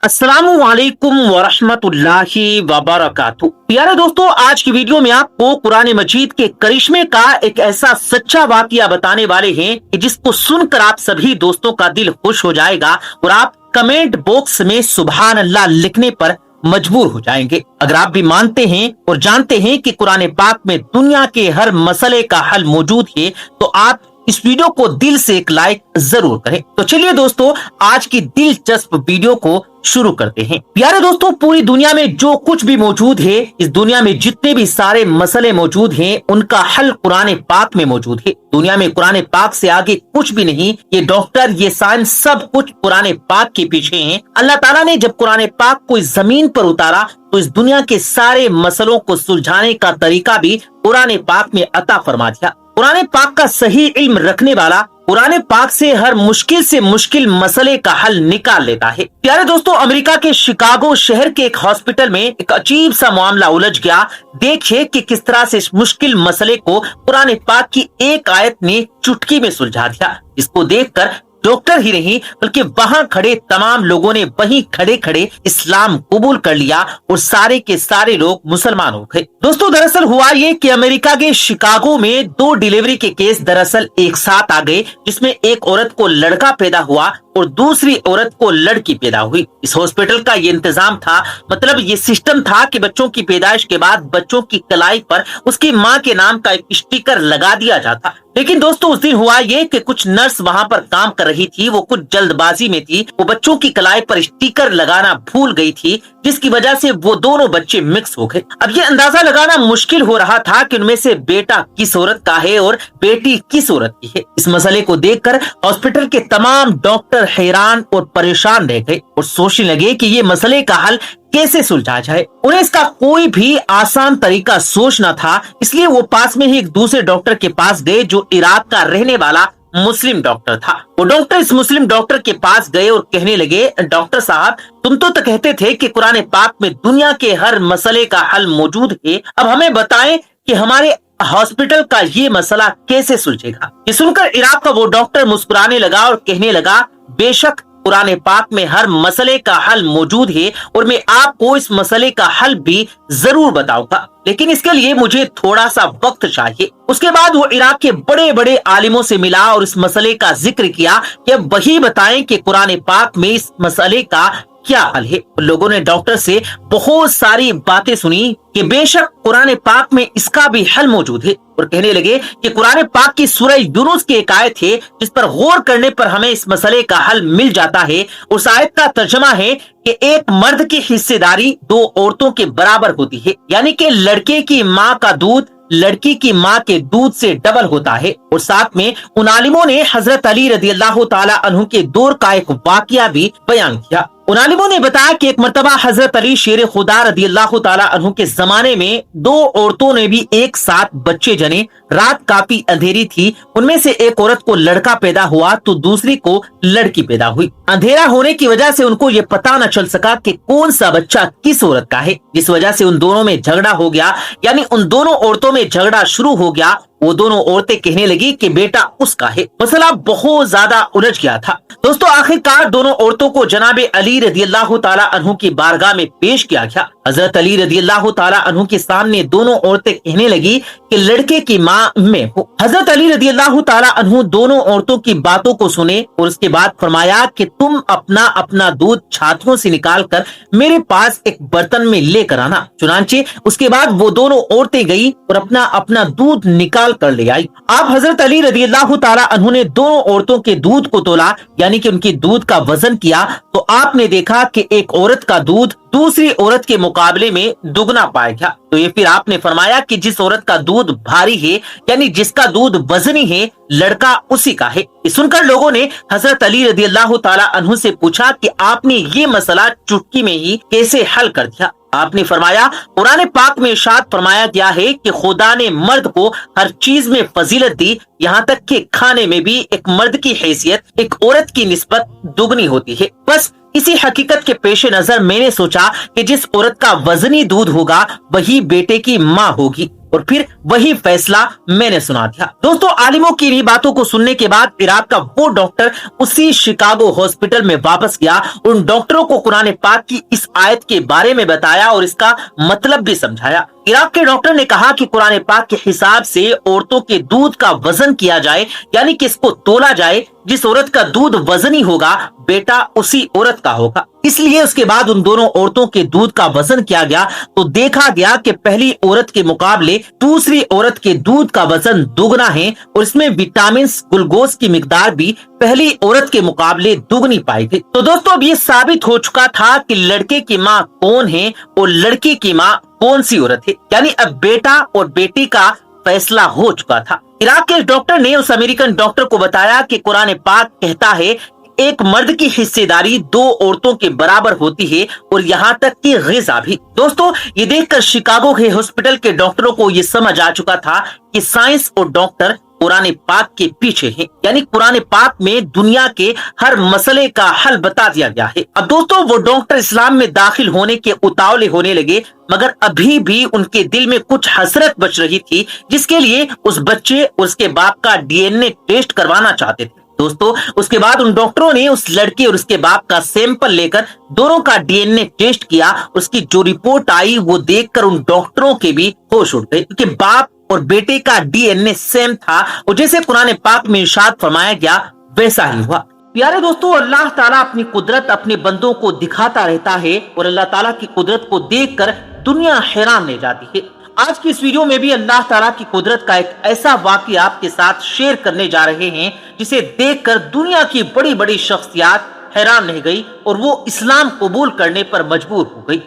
अस्सलाम वालेकुम वरहमतुल्लाहि वबरकातुहू। प्यारे दोस्तों, आज की वीडियो में आपको कुरान मजीद के करिश्मे का एक ऐसा सच्चा वाकया बताने वाले हैं कि जिसको सुनकर आप सभी दोस्तों का दिल खुश हो जाएगा और आप कमेंट बॉक्स में सुभान अल्लाह लिखने पर मजबूर हो जाएंगे। अगर आप भी मानते हैं और जानते हैं कि कुरान पाक में दुनिया के हर मसले का हल मौजूद है तो आप इस वीडियो को दिल से एक लाइक जरूर करें। तो चलिए दोस्तों, आज की दिलचस्प वीडियो को शुरू करते हैं। प्यारे दोस्तों, पूरी दुनिया में जो कुछ भी मौजूद है, इस दुनिया में जितने भी सारे मसले मौजूद हैं, उनका हल कुरान पाक में मौजूद है। दुनिया में कुरान पाक से आगे कुछ भी नहीं। ये डॉक्टर, ये साइंस, सब कुछ कुरान पाक के पीछे हैं। अल्लाह ताला ने जब कुरान पाक को इस जमीन पर उतारा तो इस दुनिया के सारे मसलों को सुलझाने का तरीका भी कुरान पाक में अता फरमा दिया। कुरान पाक का सही इल्म रखने वाला कुरान पाक से मुश्किल मसले का हल निकाल लेता है। प्यारे दोस्तों, अमेरिका के शिकागो शहर के एक हॉस्पिटल में एक अजीब सा मामला उलझ गया। देखिए कि किस तरह से इस मुश्किल मसले को कुरान पाक की एक आयत ने चुटकी में सुलझा दिया। इसको देखकर डॉक्टर ही नहीं बल्कि वहां खड़े तमाम लोगों ने वहीं खड़े खड़े इस्लाम कबूल कर लिया और सारे के सारे लोग मुसलमान हो गए। दोस्तों, दरअसल हुआ ये कि अमेरिका के शिकागो में 2 डिलीवरी के केस दरअसल एक साथ आ गए, जिसमें एक औरत को लड़का पैदा हुआ और दूसरी औरत को लड़की पैदा हुई। इस हॉस्पिटल का ये इंतजाम था, मतलब ये सिस्टम था कि बच्चों की पैदाइश के बाद बच्चों की कलाई पर उसकी माँ के नाम का एक स्टिकर लगा दिया जाता। लेकिन दोस्तों, उस दिन हुआ ये कि कुछ नर्स वहां पर काम कर रही थी, वो कुछ जल्दबाजी में थी, वो बच्चों की कलाई पर स्टिकर लगाना भूल गई थी, जिसकी वजह से वो दोनों बच्चे मिक्स हो गए। अब ये अंदाजा लगाना मुश्किल हो रहा था कि उनमें से बेटा किस औरत का है और बेटी किस औरत की है। इस मसले को देखकर हॉस्पिटल के तमाम डॉक्टर हैरान और परेशान रह गए और सोचने लगे कि ये मसले का हल कैसे सुलझा जाए। उन्हें इसका कोई भी आसान तरीका सोचना था, इसलिए वो पास में ही एक दूसरे डॉक्टर के पास गए जो इराक का रहने वाला मुस्लिम डॉक्टर था। वो डॉक्टर इस मुस्लिम डॉक्टर के पास गए और कहने लगे, डॉक्टर साहब, तुम तो कहते थे कि कुरान पाक में दुनिया के हर मसले का हल मौजूद है। अब हमें बताएं कि हमारे हॉस्पिटल का ये मसला कैसे सुलझेगा। ये सुनकर इराक का वो डॉक्टर मुस्कुराने लगा और कहने लगा, बेशक कुरान पाक में हर मसले का हल मौजूद है और मैं आपको इस मसले का हल भी जरूर बताऊंगा, लेकिन इसके लिए मुझे थोड़ा सा वक्त चाहिए। उसके बाद वो इराक के बड़े बड़े आलिमों से मिला और इस मसले का जिक्र किया कि अब वही बताएं कि कुरान पाक में इस मसले का क्या हल है। लोगों ने डॉक्टर से बहुत सारी बातें सुनी कि बेशक कुरान पाक में इसका भी हल मौजूद है और कहने लगे कि कुरान पाक की सूरह यूनुस की एक आयत है जिस पर गौर करने पर हमें इस मसले का हल मिल जाता है। उस आयत का तर्जमा है कि एक मर्द की हिस्सेदारी 2 औरतों के बराबर होती है, यानी कि लड़के की माँ का दूध लड़की की माँ के दूध से डबल होता है। और साथ में उन आलिमों ने हजरत अली रदियल्लाहु ताला अन्हु के दौर का एक वाकया भी बयान किया। उन आलिमों ने बताया कि एक मर्तबा हजरत अली शेर खुदा रदियल्लाहु ताला अन्हु के जमाने में 2 औरतों ने भी एक साथ बच्चे जने। रात काफी अंधेरी थी, उनमें से एक औरत को लड़का पैदा हुआ तो दूसरी को लड़की पैदा हुई। अंधेरा होने की वजह से उनको ये पता न चल सका कि कौन सा बच्चा किस औरत का है, जिस वजह से उन दोनों में झगड़ा हो गया, यानी उन दोनों औरतों में झगड़ा शुरू हो गया। वो दोनों औरतें कहने लगी कि बेटा उसका है। मसला बहुत ज्यादा उलझ गया था। दोस्तों, आखिरकार दोनों औरतों को जनाबे अली रदियल्लाहु ताला अन्हु की बारगाह में पेश किया गया। हजरत अली रदियल्लाहु ताला अन्हु के सामने दोनों औरतें कहने लगी कि लड़के की माँ मैं हूँ। हजरत अली रदियल्लाहु ताला अन्हु दोनों औरतों की बातों को सुने और उसके बाद फरमाया कि तुम अपना अपना दूध छातियों से निकाल कर मेरे पास एक बर्तन में लेकर आना। चुनांचे उसके बाद वो दोनों औरतें गई और अपना अपना दूध निकाल कर ले आई। आप हजरत अली रदियल्लाहु ताला अन्हु ने दोनों औरतों के दूध को तोला, यानी कि उनकी दूध का वजन किया, तो आपने देखा कि एक औरत का दूध दूसरी औरत के मुकाबले में दुगना पाया गया। तो ये फिर आपने फरमाया कि जिस औरत का दूध भारी है, यानी जिसका दूध वजनी है, लड़का उसी का है। ये सुनकर लोगों ने हजरत अली रदियल्लाहु ताला अन्हु से पूछा कि आपने ये मसला चुटकी में ही कैसे हल कर दिया। आपने फरमाया, कुरान पाक में इरशाद फरमाया गया है कि खुदा ने मर्द को हर चीज में फजीलत दी, यहाँ तक कि खाने में भी एक मर्द की हैसियत एक औरत की निस्बत दुगनी होती है। बस इसी हकीकत के पेश नजर मैंने सोचा कि जिस औरत का वजनी दूध होगा वही बेटे की माँ होगी। और फिर वही फैसला मैंने सुना दिया। दोस्तों, आलिमों की इन्हीं बातों को सुनने के बाद इराक का वो डॉक्टर उसी शिकागो हॉस्पिटल में वापस गया। उन डॉक्टरों को कुरान पाक की इस आयत के बारे में बताया और इसका मतलब भी समझाया। इराक के डॉक्टर ने कहा कि कुरान पाक के हिसाब से औरतों के दूध का वजन किया जाए, यानी कि इसको तोला जाए। जिस औरत का दूध वजनी होगा, बेटा उसी औरत का होगा। इसलिए उसके बाद उन दोनों औरतों के दूध का वजन किया गया तो देखा गया कि पहली औरत के मुकाबले दूसरी औरत के दूध का वजन दुगना है और इसमें विटामिन ग्लूकोज की मिकदार भी पहली औरत के मुकाबले दुगनी पाई गई। तो दोस्तों, अब ये साबित हो चुका था कि लड़के की माँ कौन है और लड़की की माँ कौन सी औरत है, यानी अब बेटा और बेटी का फैसला हो चुका था। इराक के डॉक्टर ने उस अमेरिकन डॉक्टर को बताया कि कुरान पाक कहता है एक मर्द की हिस्सेदारी दो औरतों के बराबर होती है और यहाँ तक कि ग़िज़ा भी। दोस्तों, ये देखकर शिकागो के हॉस्पिटल के डॉक्टरों को ये समझ आ चुका था कि साइंस और डॉक्टर कुरान पाक के पीछे हैं, यानी कुरान पाक में दुनिया के हर मसले का हल बता दिया गया है। अब दोस्तों, वो डॉक्टर इस्लाम में दाखिल होने के उतावले होने लगे, मगर अभी भी उनके दिल में कुछ हसरत बच रही थी, जिसके लिए उस बच्चे और उसके बाप का डीएनए टेस्ट करवाना चाहते थे। दोस्तों, उसके बाद उन डॉक्टरों ने उस लड़के और उसके बाप का सैंपल लेकर दोनों का डीएनए टेस्ट किया। उसकी जो रिपोर्ट आई वो देखकर उन डॉक्टरों के भी होश उड़ गए, क्योंकि बाप और बेटे का डीएनए सेम था और जैसे कुरान पाक में इरशाद फरमाया गया वैसा ही हुआ। प्यारे दोस्तों, अल्लाह ताला अपनी कुदरत अपने बंदों को दिखाता रहता है और अल्लाह ताला की कुदरत को देखकर दुनिया हैरान रह जाती है। आज की इस वीडियो में भी अल्लाह ताला की कुदरत का एक ऐसा वाकया आपके साथ शेयर करने जा रहे हैं जिसे देखकर दुनिया की बड़ी बड़ी शख्सियत हैरान रह गई और वो इस्लाम कबूल करने पर मजबूर हो गई।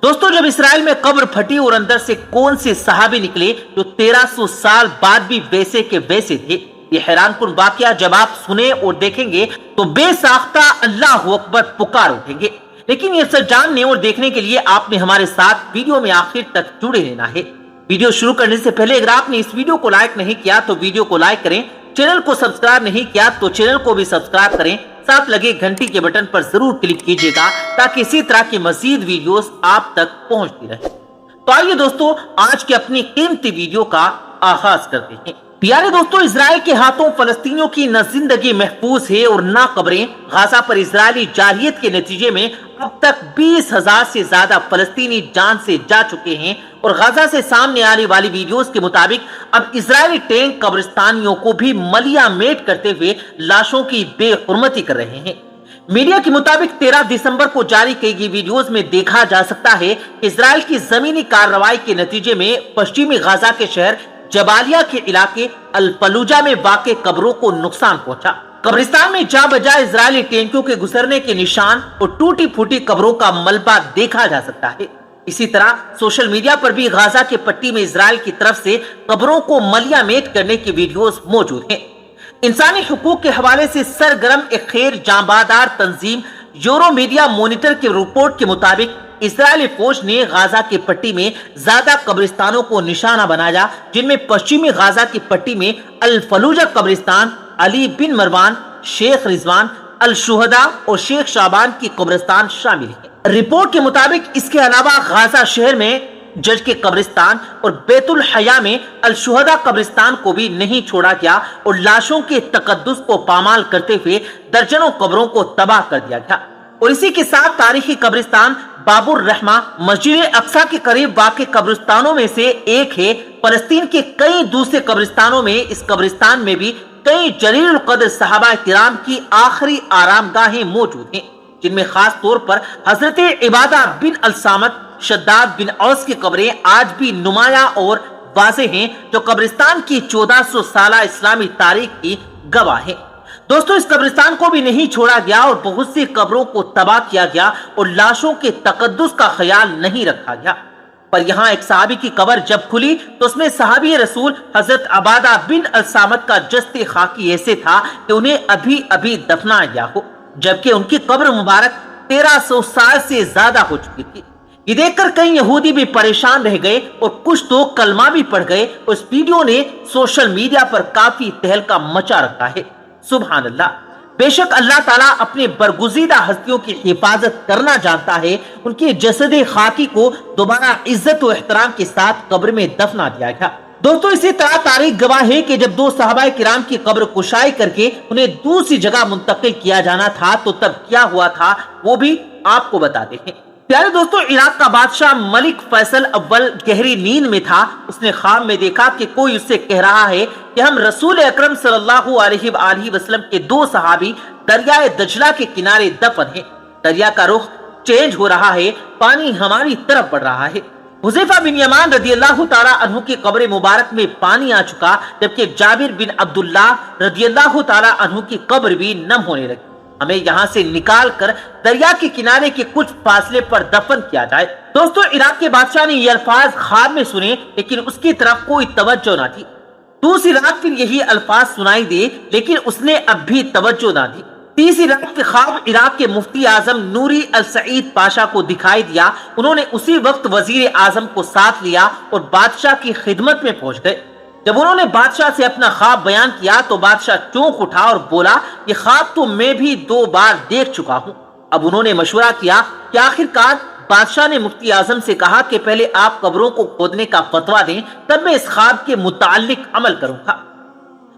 दोस्तों, जब इसराइल में कब्र फटी और अंदर से कौन से सहाबी निकले जो 1300 साल बाद भी वैसे के वैसे थे, ये हैरानकुन वाकया जब आप सुने और देखेंगे तो बेसाख्ता अल्लाह अकबर पुकार उठेंगे। लेकिन ये सब जानने और देखने के लिए आपने हमारे साथ वीडियो में आखिर तक जुड़े रहना है। वीडियो शुरू करने से पहले अगर आपने इस वीडियो को लाइक नहीं किया तो वीडियो को लाइक करें, चैनल को सब्सक्राइब नहीं किया तो चैनल को भी सब्सक्राइब करें, साथ लगे घंटी के बटन पर जरूर क्लिक कीजिएगा ताकि इसी तरह की मजीद वीडियोस आप तक पहुंचती रहे। तो आइए दोस्तों, आज की अपनी कीमती वीडियो का आगाज करते हैं। प्यारे दोस्तों, इजराइल के हाथों फलस्तीनियों की न जिंदगी महफूज है और न कब्रें। गाजा पर इजरायली जारहियत के नतीजे में अब तक 20,000 से ज्यादा फलस्तीनी जान से जा चुके हैं और गाजा से सामने आने वाली वीडियोस के मुताबिक अब इजरायली टैंक कब्रिस्तानियों को भी मलिया मेट करते हुए लाशों की बेहुरमती कर रहे हैं। मीडिया के मुताबिक 13 दिसंबर को जारी की गई वीडियोस में देखा जा सकता है कि इजराइल की जमीनी कार्रवाई के नतीजे में पश्चिमी गाजा के शहर जबालिया के इलाके अल-फलूजा में वाक़े कब्रों को नुकसान पहुंचा। कब्रिस्तान में जा बजा इजरायली टैंकों के गुजरने के निशान और टूटी फूटी कब्रों का मलबा देखा जा सकता है। इसी तरह सोशल मीडिया पर भी गाजा के पट्टी में इजराइल की तरफ से कब्रों को मलिया मेट करने की वीडियोस मौजूद हैं। इंसानी हुकूक के हवाले से सरगर्म एक खैर जांबादार तंजीम यूरो मीडिया मॉनिटर की रिपोर्ट के मुताबिक इजरायली फौज ने गाजा की पट्टी में ज्यादा कब्रिस्तानों को निशाना बनाया, जिनमें पश्चिमी गाजा की पट्टी में अल फलूजा कब्रिस्तान, अली बिन मरवान, शेख रिजवान, अल शुहदा और शेख शाबान की कब्रिस्तान शामिल है। रिपोर्ट के मुताबिक इसके अलावा गाजा शहर में जज के कब्रिस्तान और बैतुल हया में अल शुहदा कब्रिस्तान को भी नहीं छोड़ा गया और लाशों के तकद्दुस को पामाल करते हुए दर्जनों कब्रों को तबाह कर दिया गया। और इसी के साथ तारीखी कब्रिस्तान बाबुर रहमा मस्जिद अक्सा के करीब वाक़े कब्रिस्तानों में से एक है। फलस्तीन के कई दूसरे कब्रिस्तानों में इस कब्रिस्तान में भी कई जलील कदर सहाबा किराम की आखिरी आरामगाहें मौजूद हैं, जिनमें खास तौर पर हजरत इबादा बिन अल सामत, शद्दाद बिन औस की कब्रें आज भी नुमाया और वाज़े हैं, जो कब्रिस्तान की 1400 साल इस्लामी तारीख की गवाह है। दोस्तों, इस कब्रिस्तान को भी नहीं छोड़ा गया और बहुत सी कब्रों को तबाह किया गया और लाशों के तकद्दुस का ख्याल नहीं रखा गया। पर यहाँ एक सहाबी की कब्र जब खुली तो उसमें सहाबी रसूल हजरत अबादा बिन अल सामत का जस्ते खाकी ऐसे था कि उन्हें अभी अभी दफनाया गया हो, जबकि उनकी कब्र मुबारक 1300 साल से ज्यादा हो चुकी थी। ये देखकर कई यहूदी भी परेशान रह गए और कुछ तो कलमा भी पढ़ गए। उस वीडियो ने सोशल मीडिया पर काफी तहलका मचा रखा है। सुभान अल्लाह। بے شک اللہ تعالیٰ اپنے برگزیدہ ہستیوں کی حفاظت کرنا جانتا ہے۔ ان کے جسد خاکی کو دوبارہ عزت و احترام کے ساتھ قبر میں دفنا دیا گیا۔ دوستو اسی طرح تاریخ گواہ ہے کہ جب دو صحابہ کرام کی قبر کشائی کر کے انہیں دوسری جگہ منتقل کیا جانا تھا تو تب کیا ہوا تھا وہ بھی آپ کو بتاتے ہیں۔ پیارے دوستو، عراق کا بادشاہ ملک فیصل اول گہری نیند میں تھا۔ اس نے خواب میں دیکھا کہ کوئی اس سے کہہ رہا ہے کہ ہم رسول اکرم صلی اللہ علیہ وآلہ وسلم کے دو صحابی دریائے دجلہ کے کنارے دفن ہیں۔ دریا کا رخ چینج ہو رہا ہے، پانی ہماری طرف بڑھ رہا ہے۔ حذیفہ بن یمان رضی اللہ تعالیٰ عنہ کی قبر مبارک میں پانی آ چکا، جبکہ جابر بن عبداللہ رضی اللہ تعالیٰ عنہ کی قبر بھی نم ہونے لگی۔ ہمیں یہاں سے نکال کر دریا کے کنارے کے کچھ فاصلے پر دفن کیا جائے۔ دوستو عراق کے بادشاہ نے یہ الفاظ خواب میں سنے، لیکن اس کی طرف کوئی توجہ نہ تھی۔ دوسری رات پھر یہی الفاظ سنائی دے، لیکن اس نے اب بھی توجہ نہ دی۔ تیسری رات کے خواب عراق کے مفتی اعظم نوری السعید پاشا کو دکھائی دیا۔ انہوں نے اسی وقت وزیر اعظم کو ساتھ لیا اور بادشاہ کی خدمت میں پہنچ گئے۔ جب انہوں نے بادشاہ سے اپنا خواب بیان کیا تو بادشاہ چونک اٹھا اور بولا، یہ خواب تو میں بھی 2 بار دیکھ چکا ہوں۔ اب انہوں نے مشورہ کیا کہ آخرکار بادشاہ نے مفتی اعظم سے کہا کہ پہلے آپ قبروں کو کھودنے کا فتویٰ دیں، تب میں اس خواب کے متعلق عمل کروں گا۔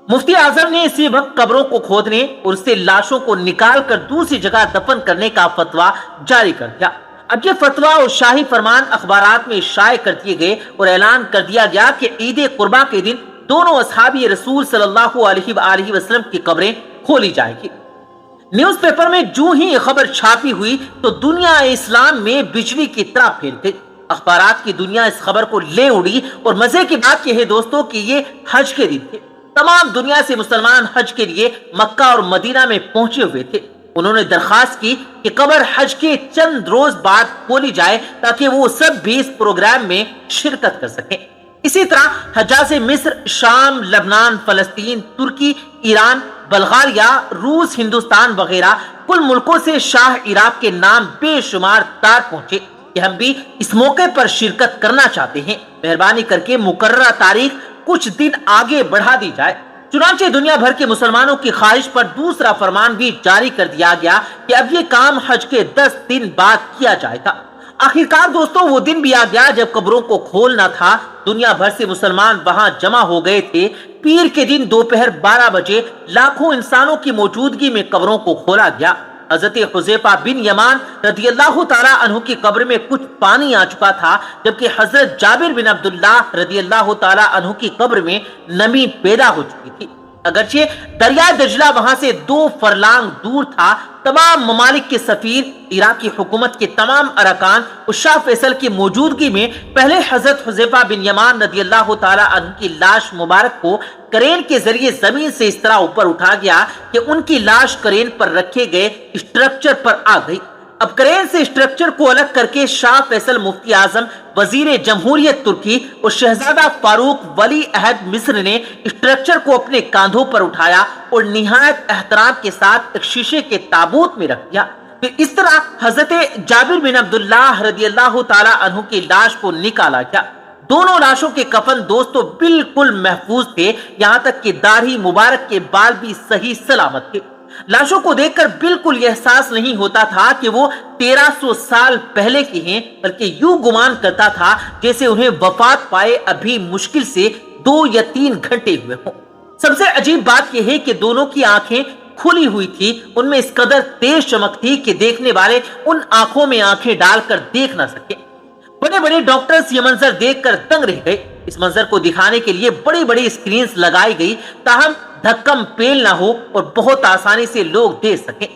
مفتی اعظم نے اسی وقت قبروں کو کھودنے اور اس سے لاشوں کو نکال کر دوسری جگہ دفن کرنے کا فتویٰ جاری کر دیا۔ اب یہ فتویٰ اور شاہی فرمان اخبارات میں شائع کر دیے گئے اور اعلان کر دیا گیا کہ عید قربا کے دن دونوں اصحابی رسول صلی اللہ علیہ وآلہ وسلم کی قبریں کھولی جائیں گی۔ نیوز پیپر میں جو ہی یہ خبر چھاپی ہوئی تو دنیا اسلام میں بجلی کی طرح پھیل گئی۔ اخبارات کی دنیا اس خبر کو لے اڑی اور مزے کی بات یہ ہے دوستو کہ یہ حج کے دن تھے۔ تمام دنیا سے مسلمان حج کے لیے مکہ اور مدینہ میں پہنچے ہوئے تھے۔ انہوں نے درخواست کی کہ قبر حج کے چند روز بعد کھولی جائے تاکہ وہ سب بھی اس پروگرام میں شرکت کر سکیں۔ اسی طرح حجاز مصر، شام، لبنان، فلسطین، ترکی، ایران، بلغاریہ، روس، ہندوستان وغیرہ کل ملکوں سے شاہ عراق کے نام بے شمار تار پہنچے کہ ہم بھی اس موقع پر شرکت کرنا چاہتے ہیں، مہربانی کر کے مقررہ تاریخ کچھ دن آگے بڑھا دی جائے۔ چنانچہ دنیا بھر کے مسلمانوں کی خواہش پر دوسرا فرمان بھی جاری کر دیا گیا کہ اب یہ کام حج کے 10 دن بعد کیا جائے گا۔ آخرکار دوستو وہ دن بھی آ گیا جب قبروں کو کھولنا تھا۔ دنیا بھر سے مسلمان وہاں جمع ہو گئے تھے۔ پیر کے دن دوپہر 12 بجے لاکھوں انسانوں کی موجودگی میں قبروں کو کھولا گیا۔ حضرت حذیفہ بن یمان رضی اللہ تعالیٰ عنہ کی قبر میں کچھ پانی آ چکا تھا، جبکہ حضرت جابر بن عبداللہ رضی اللہ تعالیٰ عنہ کی قبر میں نمی پیدا ہو چکی تھی۔ اگرچہ دریائے دجلہ وہاں سے 2 فرلانگ دور تھا، تمام ممالک کے سفیر، عراقی حکومت کے تمام ارکان اور شاہ فیصل کی موجودگی میں پہلے حضرت حذیفہ بن یمان رضی اللہ تعالیٰ عنہ کی لاش مبارک کو کرین کے ذریعے زمین سے اس طرح اوپر اٹھا گیا کہ ان کی لاش کرین پر رکھے گئے اسٹرکچر پر آ گئی۔ اب کرین سے اسٹرکچر کو الگ کر کے شاہ فیصل مفتی اعظم، وزیر جمہوریت ترکی اور شہزادہ فاروق ولی عہد مصر نے اسٹرکچر کو اپنے کاندھوں پر اٹھایا اور نہایت احترام کے ساتھ ایک شیشے کے تابوت میں رکھ دیا۔ پھر اس طرح حضرت جابر بن عبداللہ رضی اللہ تعالیٰ عنہ کی لاش کو نکالا گیا۔ دونوں لاشوں کے کفن دوستو بالکل محفوظ تھے، یہاں تک کہ داڑھی مبارک کے بال بھی صحیح سلامت تھے۔ لاشوں کو دیکھ کر بالکل یہ احساس نہیں ہوتا تھا کہ وہ 1300 سال پہلے کی ہیں، بلکہ یوں گمان کرتا تھا جیسے انہیں وفات پائے ابھی مشکل سے 2 یا 3 گھنٹے ہوئے ہوں۔ سب سے عجیب بات یہ ہے کہ دونوں کی آنکھیں کھلی ہوئی تھی، ان میں اس قدر تیز چمک تھی کہ دیکھنے والے ان آنکھوں میں آنکھیں ڈال کر دیکھ نہ سکے۔ بڑے بڑے ڈاکٹرز یہ منظر دیکھ کر دنگ رہ گئے۔ اس منظر کو دکھانے کے لیے بڑی بڑی اسکرینز لگائی گئی تاہم دھکم پیل نہ ہو اور بہت آسانی سے لوگ دیکھ سکیں۔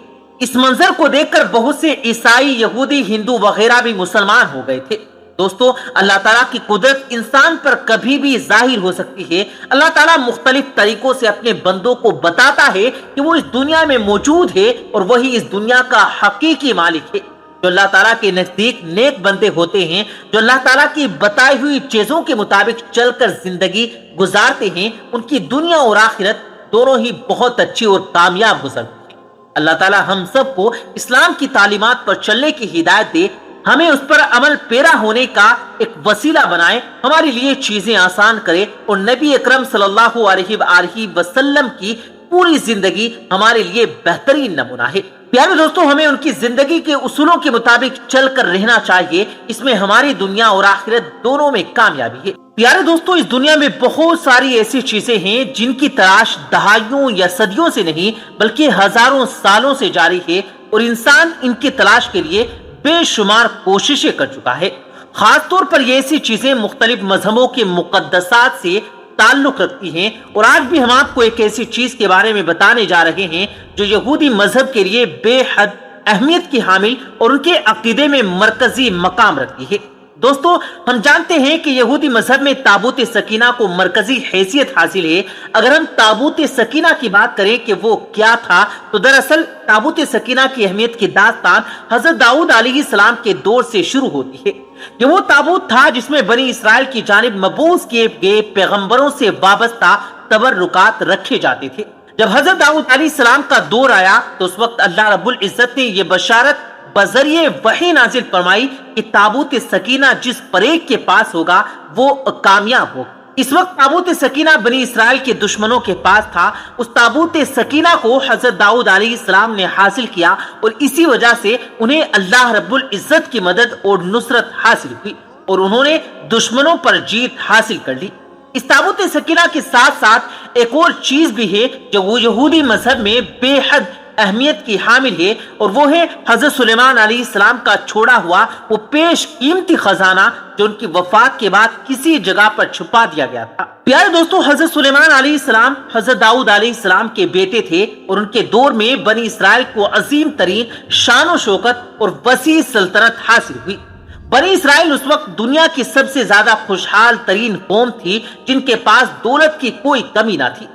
اس منظر کو دیکھ کر بہت سے عیسائی، یہودی، ہندو وغیرہ بھی مسلمان ہو گئے تھے۔ دوستو اللہ تعالیٰ کی قدرت انسان پر کبھی بھی ظاہر ہو سکتی ہے۔ اللہ تعالیٰ مختلف طریقوں سے اپنے بندوں کو بتاتا ہے کہ وہ اس دنیا میں موجود ہے اور وہی اس دنیا کا حقیقی مالک ہے۔ جو اللہ تعالیٰ کے نزدیک نیک بندے ہوتے ہیں، جو اللہ تعالیٰ کی بتائی ہوئی چیزوں کے مطابق چل کر زندگی گزارتے ہیں، ان کی دنیا اور آخرت دونوں ہی بہت اچھی اور کامیاب گزرتی ہے۔ اللہ تعالیٰ ہم سب کو اسلام کی تعلیمات پر چلنے کی ہدایت دے، ہمیں اس پر عمل پیرا ہونے کا ایک وسیلہ بنائے، ہمارے لیے چیزیں آسان کرے اور نبی اکرم صلی اللہ علیہ وآلہ وسلم کی پوری زندگی ہمارے لیے بہترین نمونہ ہے۔ پیارے دوستو، ہمیں ان کی زندگی کے اصولوں کے مطابق چل کر رہنا چاہیے، اس میں ہماری دنیا اور آخرت دونوں میں کامیابی ہے۔ پیارے دوستو، اس دنیا میں بہت ساری ایسی چیزیں ہیں جن کی تلاش دہائیوں یا صدیوں سے نہیں بلکہ ہزاروں سالوں سے جاری ہے، اور انسان ان کی تلاش کے لیے بے شمار کوششیں کر چکا ہے۔ خاص طور پر یہ ایسی چیزیں مختلف مذہبوں کے مقدسات سے تعلق رکھتی ہیں، اور آج بھی ہم آپ کو ایک ایسی چیز کے بارے میں بتانے جا رہے ہیں جو یہودی مذہب کے لیے بے حد اہمیت کی حامل اور ان کے عقیدے میں مرکزی مقام رکھتی ہے۔ دوستو، ہم جانتے ہیں کہ یہودی مذہب میں تابوت سکینہ کو مرکزی حیثیت حاصل ہے۔ اگر ہم تابوت سکینہ کی بات کریں کہ وہ کیا تھا، تو دراصل تابوت سکینہ کی اہمیت کی داستان حضرت داؤد علیہ السلام کے دور سے شروع ہوتی ہے۔ یہ وہ تابوت تھا جس میں بنی اسرائیل کی جانب مبعوث کیے گئے پیغمبروں سے وابستہ تبرکات رکھے جاتے تھے۔ جب حضرت داؤد علیہ السلام کا دور آیا تو اس وقت اللہ رب العزت نے یہ بشارت بذریعہ وحی نازل فرمائی کہ تابوت سکینہ جس پریک کے پاس ہوگا وہ کامیاب ہوگا۔ اس وقت تابوت سکینہ بنی اسرائیل کے دشمنوں کے پاس تھا۔ اس تابوت سکینہ کو حضرت داؤد علیہ السلام نے حاصل کیا، اور اسی وجہ سے انہیں اللہ رب العزت کی مدد اور نصرت حاصل ہوئی، اور انہوں نے دشمنوں پر جیت حاصل کر لی۔ اس تابوت سکینہ کے ساتھ ساتھ ایک اور چیز بھی ہے جو وہ یہودی مذہب میں بے حد اہمیت کی حامل ہے، اور وہ ہے حضرت سلیمان علیہ السلام کا چھوڑا ہوا وہ پیش قیمتی خزانہ جو ان کی وفات کے بعد کسی جگہ پر چھپا دیا گیا تھا۔ پیارے دوستو، حضرت سلیمان علیہ السلام حضرت داؤد علیہ السلام کے بیٹے تھے، اور ان کے دور میں بنی اسرائیل کو عظیم ترین شان و شوکت اور وسیع سلطنت حاصل ہوئی۔ بنی اسرائیل اس وقت دنیا کی سب سے زیادہ خوشحال ترین قوم تھی جن کے پاس دولت کی کوئی کمی نہ تھی۔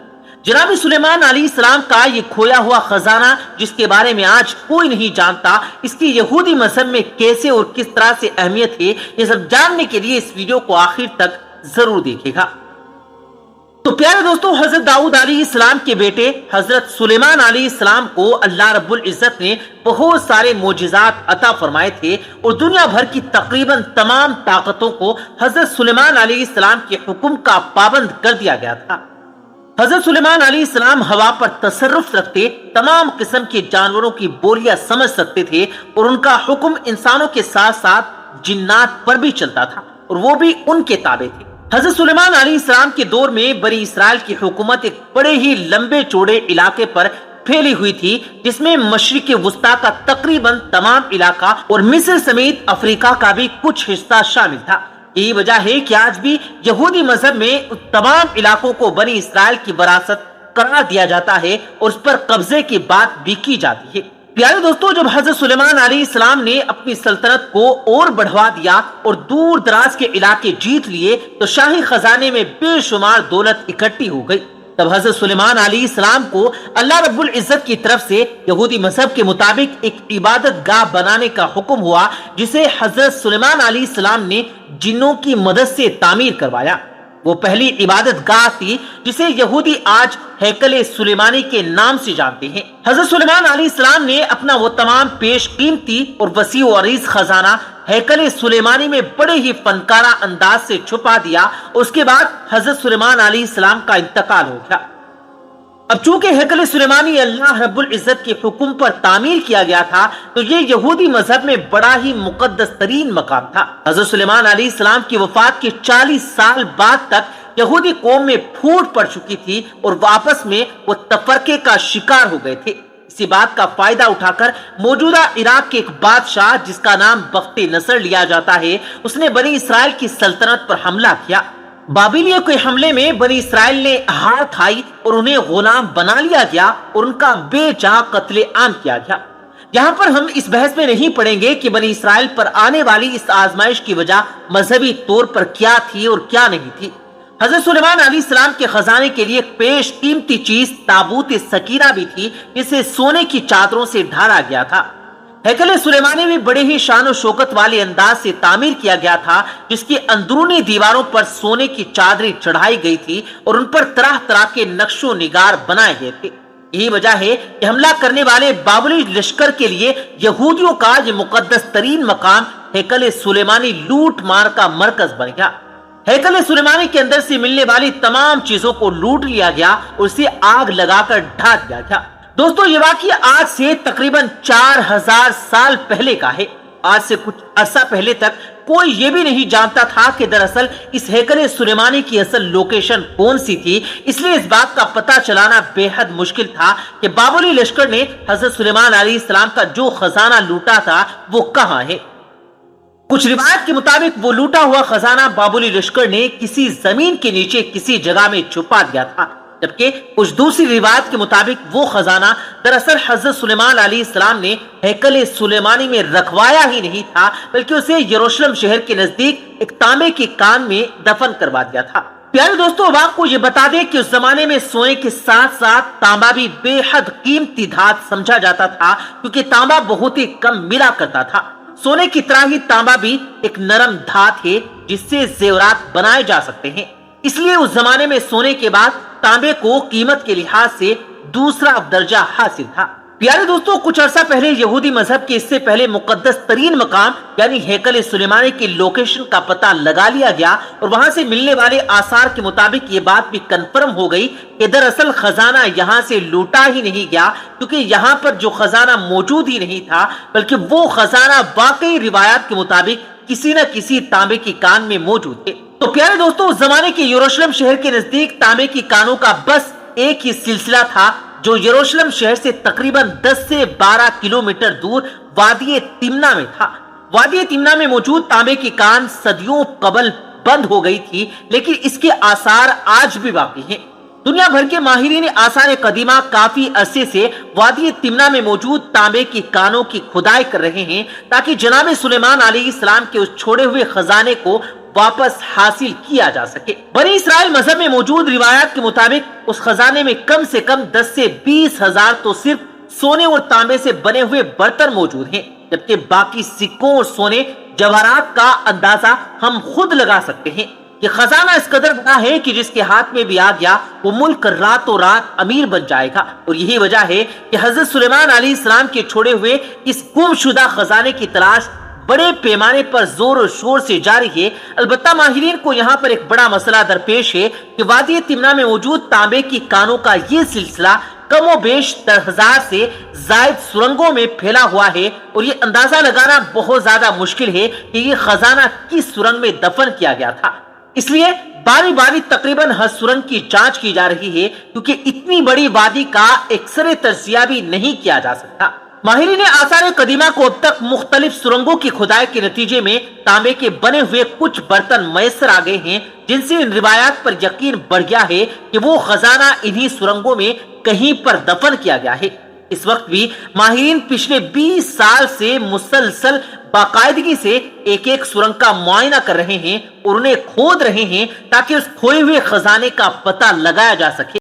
جناب سلیمان علیہ السلام کا یہ کھویا ہوا خزانہ جس کے بارے میں آج کوئی نہیں جانتا، اس کی یہودی مذہب میں کیسے اور کس طرح سے اہمیت ہے، یہ سب جاننے کے لیے اس ویڈیو کو آخر تک ضرور دیکھے گا۔ تو پیارے دوستو، حضرت داؤد علیہ السلام کے بیٹے حضرت سلیمان علیہ السلام کو اللہ رب العزت نے بہت سارے معجزات عطا فرمائے تھے، اور دنیا بھر کی تقریباً تمام طاقتوں کو حضرت سلیمان علیہ السلام کے حکم کا پابند کر دیا گیا تھا۔ حضرت سلیمان علیہ السلام ہوا پر تصرف رکھتے، تمام قسم کے جانوروں کی بولیاں سمجھ سکتے تھے، اور ان کا حکم انسانوں کے ساتھ ساتھ جنات پر بھی چلتا تھا، اور وہ بھی ان کے تابع تھے۔ حضرت سلیمان علیہ السلام کے دور میں بنی اسرائیل کی حکومت ایک بڑے ہی لمبے چوڑے علاقے پر پھیلی ہوئی تھی، جس میں مشرق وسطیٰ کا تقریباً تمام علاقہ اور مصر سمیت افریقہ کا بھی کچھ حصہ شامل تھا۔ یہی وجہ ہے کہ آج بھی یہودی مذہب میں تمام علاقوں کو بنی اسرائیل کی وراثت قرار دیا جاتا ہے، اور اس پر قبضے کی بات بھی کی جاتی ہے۔ پیارے دوستو، جب حضرت سلیمان علیہ السلام نے اپنی سلطنت کو اور بڑھوا دیا اور دور دراز کے علاقے جیت لیے، تو شاہی خزانے میں بے شمار دولت اکٹھی ہو گئی۔ تب حضرت سلیمان علیہ السلام کو اللہ رب العزت کی طرف سے یہودی مذہب کے مطابق ایک عبادت گاہ بنانے کا حکم ہوا، جسے حضرت سلیمان علیہ السلام نے جنوں کی مدد سے تعمیر کروایا۔ وہ پہلی عبادت گاہ تھی جسے یہودی آج ہیکل سلیمانی کے نام سے جانتے ہیں۔ حضرت سلیمان علیہ السلام نے اپنا وہ تمام پیش قیمتی اور وسیع و عریض خزانہ ہیکل سلیمانی میں بڑے ہی فنکارہ انداز سے چھپا دیا۔ اس کے بعد حضرت سلیمان علیہ السلام کا انتقال ہو گیا۔ اب چونکہ ہیکل سلیمانی اللہ رب العزت کے حکم پر تعمیر کیا گیا تھا، تو یہ یہودی مذہب میں بڑا ہی مقدس ترین مقام تھا۔ حضرت سلیمان علیہ السلام کی وفات کے 40 سال بعد تک یہودی قوم میں پھوٹ پڑ چکی تھی، اور واپس میں وہ تفرقے کا شکار ہو گئے تھے۔ اسی بات کا فائدہ اٹھا کر موجودہ عراق کے ایک بادشاہ جس کا نام بخت نصر لیا جاتا ہے، اس نے بنی اسرائیل کی سلطنت پر حملہ کیا۔ بابلیوں کے حملے میں بنی اسرائیل نے ہار کھائی اور انہیں غلام بنا لیا گیا، اور ان کا بے جا قتل عام کیا گیا۔ یہاں پر ہم اس بحث میں نہیں پڑیں گے کہ بنی اسرائیل پر آنے والی اس آزمائش کی وجہ مذہبی طور پر کیا تھی اور کیا نہیں تھی۔ حضرت سلیمان علیہ السلام کے خزانے کے لیے ایک پیش قیمتی چیز تابوت سکینہ بھی تھی، جسے سونے کی چادروں سے ڈھالا گیا تھا۔ ہیکل سلیمانی بھی بڑے ہی شان و شوکت والے انداز سے تعمیر کیا گیا تھا، جس کی اندرونی دیواروں پر سونے کی چادریں چڑھائی گئی تھی، اور ان پر طرح طرح کے نقش و نگار بنائے گئے تھے۔ یہی وجہ ہے کہ حملہ کرنے والے بابلی لشکر کے لیے یہودیوں کا یہ مقدس ترین مقام ہیکل سلیمانی لوٹ مار کا مرکز بن گیا۔ हैकल सुलेमानी के अंदर से मिलने वाली तमाम चीजों को लूट लिया गया और उसे आग लगाकर ढा दिया गया। दोस्तों ये वाकया आज से तकरीबन 4000 साल पहले का है। आज से कुछ अरसा पहले तक कोई ये भी नहीं जानता था कि दरअसल इस हैकल सुलेमानी की असल लोकेशन कौन सी थी। इसलिए इस बात का पता चलाना बेहद मुश्किल था कि बाबरी लश्कर ने हजरत सुलेमान अलैहिस्सलाम का जो खजाना लूटा था वो कहां है। कुछ रिवायत के मुताबिक वो लूटा हुआ खजाना बाबरी लश्कर ने किसी जमीन के नीचे किसी जगह में छुपा दिया था, जबकि कुछ दूसरी रिवायत के मुताबिक वो खजाना दरअसल हजरत सुलेमान अलैहिस्सलाम ने हैकल सुलेमानी में रखवाया ही नहीं था, बल्कि उसे यरूशलेम शहर के नजदीक एक तांबे के कान में दफन करवा दिया था। प्यारे दोस्तों, अब आपको ये बता दें कि उस जमाने में सोने के साथ साथ तांबा भी बेहद कीमती धात समझा जाता था, क्योंकि तांबा बहुत ही कम मिला करता था। सोने की तरह ही तांबा भी एक नरम धात है जिससे जेवरात बनाए जा सकते हैं। इसलिए उस जमाने में सोने के बाद तांबे को कीमत के लिहाज से दूसरा दर्जा हासिल था। प्यारे दोस्तों, कुछ अरसा पहले यहूदी मजहब के इससे पहले मुकद्दस तरीन मकाम यानी हैकल सुलेमानी की लोकेशन का पता लगा लिया गया और वहां से मिलने वाले आसार के मुताबिक ये बात भी कंफर्म हो गई कि दरअसल खजाना यहाँ से लूटा ही नहीं गया, क्योंकि यहाँ पर जो खजाना मौजूद ही नहीं था, बल्कि वो खजाना वाकई रिवायत के मुताबिक किसी न किसी तांबे की कान में मौजूद थे। तो प्यारे दोस्तों, उस जमाने के यरूशलेम शहर के नजदीक तांबे की कानों का बस एक ही सिलसिला था, जो यरूशलेम शहर से तकरीबन 10 से 12 किलोमीटर दूर वादी तिम्ना में था। वादी तिम्ना में मौजूद तांबे की कान सदियों कबल बंद हो गई थी, लेकिन इसके आसार आज भी बाकी हैं। दुनिया भर के माहिरीन आसार कदीमा काफी अरसे से वादी तिम्ना में मौजूद तांबे की कानों की खुदाई कर रहे हैं, ताकि जनाब सुलेमान अलैहिस्सलाम के उस छोड़े हुए खजाने को वापस हासिल किया जा सके। बनी इसराइल मजहब में मौजूद रिवायत के मुताबिक उस खजाने में कम से कम 10 से 20 हजार तो सिर्फ सोने और तांबे से बने हुए बर्तन मौजूद हैं, जबकि बाकी सिक्कों और सोने जवाहरात का अंदाजा हम खुद लगा सकते हैं। ये खजाना इस कदर बड़ा है कि जिसके हाथ में भी आ गया वो मुल्क रातों रात अमीर बन जाएगा। और यही वजह है कि हजरत सुलेमान अलैहिस्सलाम के छोड़े हुए इस गुमशुदा खजाने की तलाश बड़े पैमाने पर जोर और शोर से जारी है। अलबत्ता माहिरीन को यहाँ पर एक बड़ा मसला दरपेश है कि वादी तिम्ना में मौजूद तांबे की कानों का ये सिलसिला कमोबेश 10,000 से जायद सुरंगों में फैला हुआ है, और ये अंदाजा लगाना बहुत ज्यादा मुश्किल है कि ये खजाना किस सुरंग में दफन किया गया था। इसलिए बारी बारी तकरीबन हर सुरंग की जांच की जा रही है, क्योंकि इतनी बड़ी वादी का एक्सरे तजिया भी नहीं किया जा सकता। माहिरीन आसार कदीमा को अब तक मुख्तलिफ सुरंगों की खुदाई के नतीजे में तांबे के बने हुए कुछ बर्तन मैसर आ गए हैं, जिनसे इन रिवायात पर यकीन बढ़ गया है कि वो खजाना इन्हीं सुरंगों में कहीं पर दफन किया गया है। इस वक्त भी माहिरीन पिछले 20 साल से मुसलसल बाकायदगी से एक एक सुरंग का मुआयना कर रहे हैं और उन्हें खोद रहे हैं, ताकि उस खोए हुए खजाने का पता लगाया जा सके।